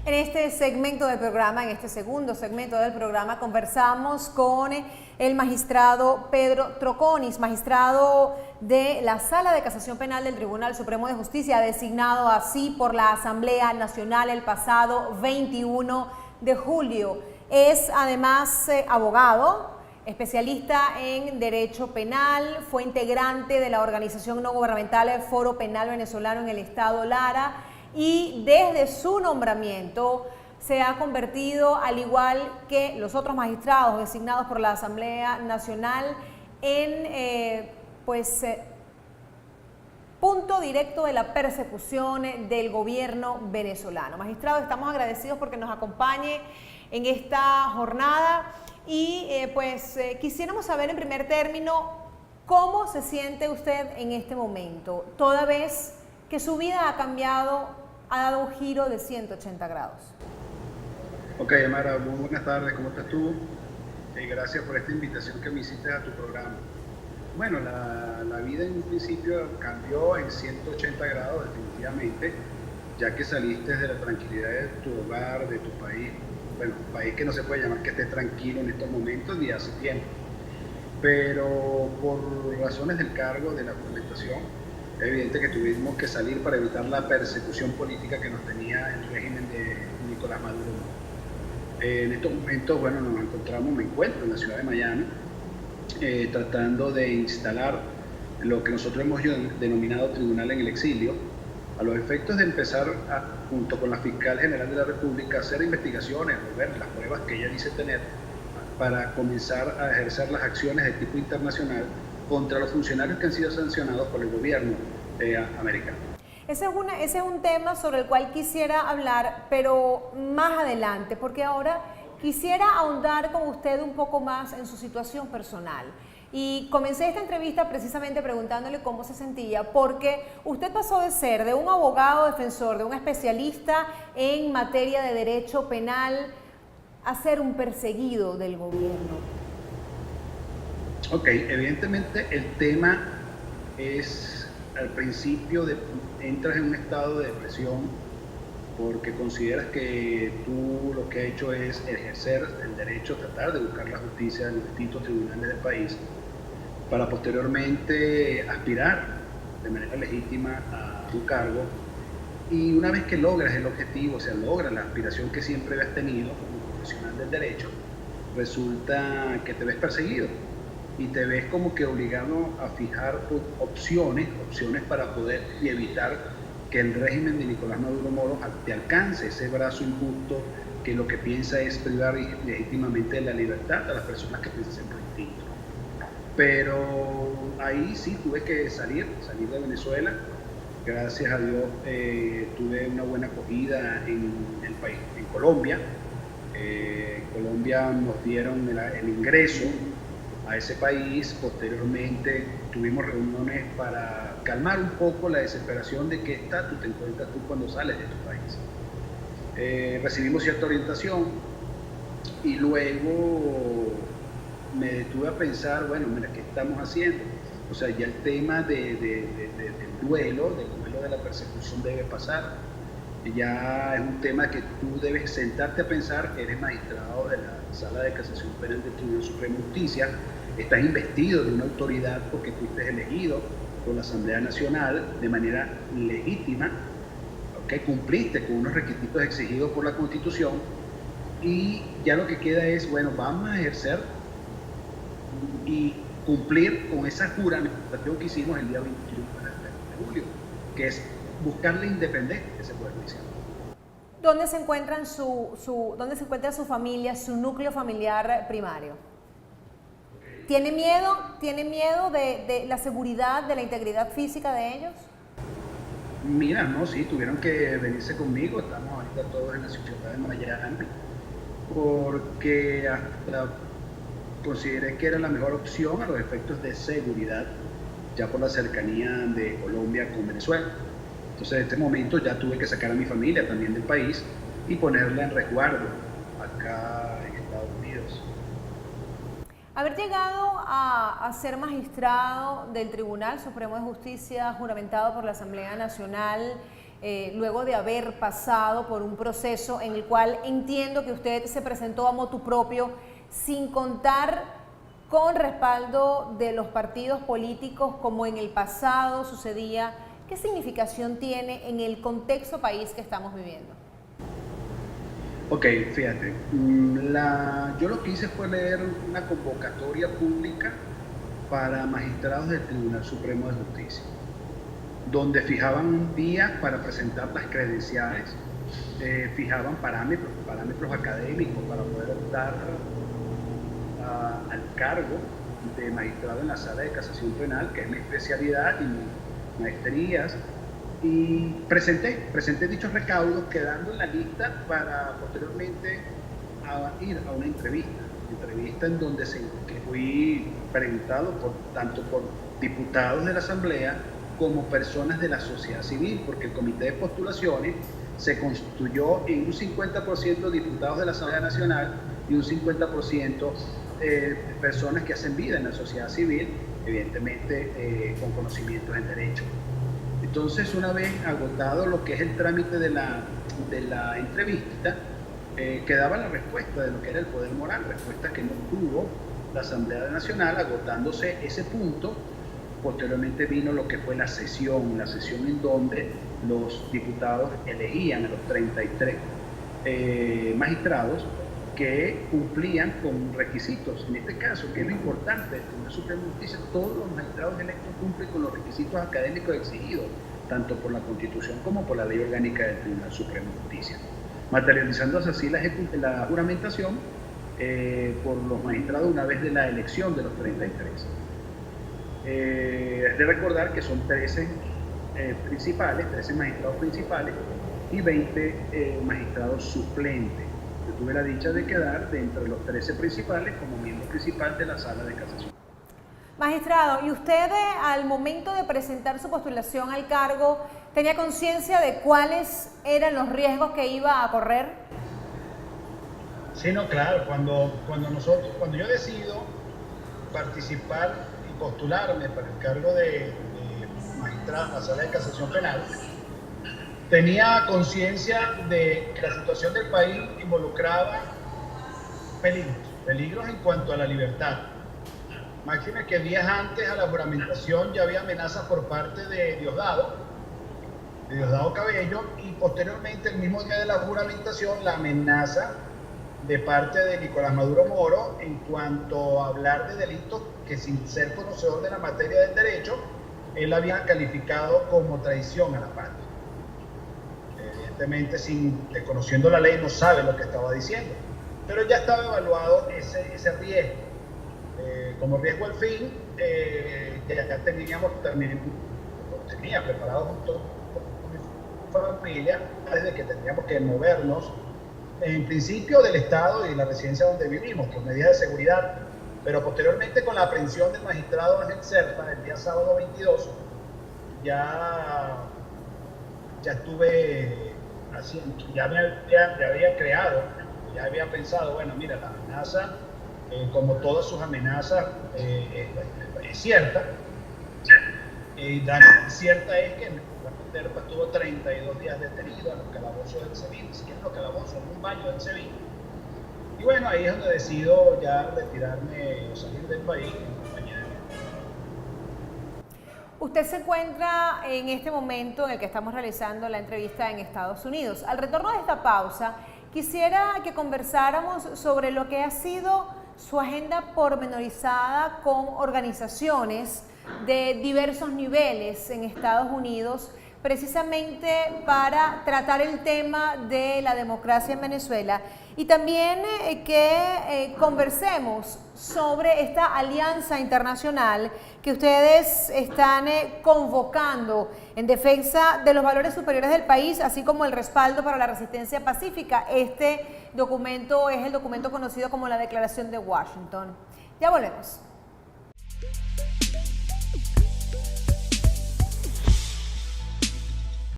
En este segmento del programa, en este segundo segmento del programa, conversamos con el magistrado Pedro Troconis, magistrado de la Sala de Casación Penal del Tribunal Supremo de Justicia, designado así por la Asamblea Nacional el pasado 21 de julio. Es además abogado, especialista en Derecho Penal, fue integrante de la organización no gubernamental Foro Penal Venezolano en el Estado Lara, y desde su nombramiento se ha convertido, al igual que los otros magistrados designados por la Asamblea Nacional, en punto directo de la persecución del gobierno venezolano. Magistrado, estamos agradecidos porque nos acompañe en esta jornada y quisiéramos saber en primer término cómo se siente usted en este momento, toda vez que su vida ha cambiado, ha dado un giro de 180 grados. Ok, Amara, muy buenas tardes, ¿cómo estás tú? Gracias por esta invitación que me hiciste a tu programa. Bueno, la vida en un principio cambió en 180 grados definitivamente, ya que saliste de la tranquilidad de tu hogar, de tu país, bueno, un país que no se puede llamar que esté tranquilo en estos momentos ni hace tiempo, pero por razones del cargo, de la juramentación, es evidente que tuvimos que salir para evitar la persecución política que nos tenía el régimen de Nicolás Maduro. En estos momentos, bueno, me encuentro en la ciudad de Miami, tratando de instalar lo que nosotros hemos denominado Tribunal en el Exilio, a los efectos de empezar, junto con la Fiscal General de la República, a hacer investigaciones o ver las pruebas que ella dice tener para comenzar a ejercer las acciones de tipo internacional contra los funcionarios que han sido sancionados por el gobierno americano. Ese es un tema sobre el cual quisiera hablar, pero más adelante, porque ahora quisiera ahondar con usted un poco más en su situación personal. Y comencé esta entrevista precisamente preguntándole cómo se sentía, porque usted pasó de ser de un abogado defensor, de un especialista en materia de derecho penal, a ser un perseguido del gobierno. Ok, evidentemente el tema es, al principio entras en un estado de depresión porque consideras que tú lo que has hecho es ejercer el derecho, tratar de buscar la justicia en los distintos tribunales del país para posteriormente aspirar de manera legítima a un cargo, y una vez que logras el objetivo, o sea, logras la aspiración que siempre habías tenido como profesional del derecho, resulta que te ves perseguido y te ves como que obligado a fijar opciones para poder y evitar que el régimen de Nicolás Maduro Moro te alcance ese brazo injusto que lo que piensa es privar legítimamente de la libertad a las personas que piensan distinto. Pero ahí sí tuve que salir de Venezuela. Gracias a Dios tuve una buena acogida en el país, en Colombia. En Colombia nos dieron el ingreso a ese país. Posteriormente tuvimos reuniones para calmar un poco la desesperación de qué estatus te encuentras tú cuando sales de tu país. Recibimos cierta orientación y luego me detuve a pensar, bueno, mira, ¿qué estamos haciendo? O sea, ya el tema del duelo de la persecución debe pasar. Ya es un tema que tú debes sentarte a pensar, que eres magistrado de la Sala de Casación Penal del Tribunal Supremo de Justicia, estás investido de una autoridad porque fuiste elegido por la Asamblea Nacional de manera legítima, que cumpliste con unos requisitos exigidos por la Constitución, y ya lo que queda es, bueno, vamos a ejercer y cumplir con esa juramentación que hicimos el día 21 de julio, que es buscar la independencia de ese poder judicial. ¿Dónde se encuentra su familia, su núcleo familiar primario? ¿Tiene miedo de la seguridad, de la integridad física de ellos? Mira, no, sí, tuvieron que venirse conmigo. Estamos ahorita todos en la ciudad de Miami, porque hasta consideré que era la mejor opción a los efectos de seguridad, ya por la cercanía de Colombia con Venezuela. Entonces, en este momento ya tuve que sacar a mi familia también del país y ponerla en resguardo acá en Estados Unidos. Haber llegado a ser magistrado del Tribunal Supremo de Justicia, juramentado por la Asamblea Nacional, luego de haber pasado por un proceso en el cual entiendo que usted se presentó a motu propio sin contar con respaldo de los partidos políticos como en el pasado sucedía. ¿Qué significación tiene en el contexto país que estamos viviendo? Ok, fíjate, yo lo que hice fue leer una convocatoria pública para magistrados del Tribunal Supremo de Justicia, donde fijaban un día para presentar las credenciales, fijaban parámetros académicos para poder optar al cargo de magistrado en la Sala de Casación Penal, que es mi especialidad y mis maestrías, y presenté dichos recaudos, quedando en la lista para posteriormente ir a una entrevista en donde que fui preguntado tanto por diputados de la Asamblea como personas de la sociedad civil, porque el comité de postulaciones se constituyó en un 50% diputados de la Asamblea Nacional y un 50% personas que hacen vida en la sociedad civil, evidentemente con conocimientos en derecho. Entonces, una vez agotado lo que es el trámite de la entrevista, quedaba la respuesta de lo que era el poder moral, respuesta que no tuvo la Asamblea Nacional, agotándose ese punto. Posteriormente vino lo que fue la sesión en donde los diputados elegían a los 33 magistrados que cumplían con requisitos. En este caso, que es lo importante, el Tribunal Supremo de Justicia, todos los magistrados electos cumplen con los requisitos académicos exigidos, tanto por la Constitución como por la Ley Orgánica del Tribunal Supremo de Justicia, materializándose así la juramentación por los magistrados una vez de la elección de los 33. Es de recordar que son 13 magistrados principales y 20 magistrados suplentes. Yo tuve la dicha de quedar de entre los 13 principales como miembro principal de la Sala de Casación. Magistrado, ¿y usted al momento de presentar su postulación al cargo tenía conciencia de cuáles eran los riesgos que iba a correr? Sí, no, claro. Cuando yo decido participar y postularme para el cargo de magistrado en la Sala de Casación Penal, tenía conciencia de que la situación del país involucraba peligros en cuanto a la libertad. Máxime que días antes a la juramentación ya había amenazas por parte de Diosdado Cabello, y posteriormente, el mismo día de la juramentación, la amenaza de parte de Nicolás Maduro Moro en cuanto a hablar de delitos que, sin ser conocedor de la materia del derecho, él había calificado como traición a la patria. Evidentemente, desconociendo la ley, no sabe lo que estaba diciendo, pero ya estaba evaluado ese riesgo. Como riesgo al fin, ya tenía preparado junto con mi familia, desde que teníamos que movernos, en principio del estado y de la residencia donde vivimos, por medidas de seguridad, pero posteriormente con la aprehensión del magistrado Ángel Serpa el día sábado 22, ya estuve haciendo, ya había pensado, bueno, mira, la amenaza, como todas sus amenazas, es cierta. Cierta es que Serpa estuvo 32 días detenido en los calabozos del SEBIN, ni siquiera en los calabozos, en un baño del SEBIN. Y bueno, ahí es donde decido ya retirarme o salir del país en compañía de mi hermano. Usted se encuentra en este momento en el que estamos realizando la entrevista en Estados Unidos. Al retorno de esta pausa, quisiera que conversáramos sobre lo que ha sido su agenda pormenorizada con organizaciones de diversos niveles en Estados Unidos, precisamente para tratar el tema de la democracia en Venezuela, y también que conversemos sobre esta alianza internacional que ustedes están convocando en defensa de los valores superiores del país, así como el respaldo para la resistencia pacífica. Este documento es el documento conocido como la Declaración de Washington. Ya volvemos.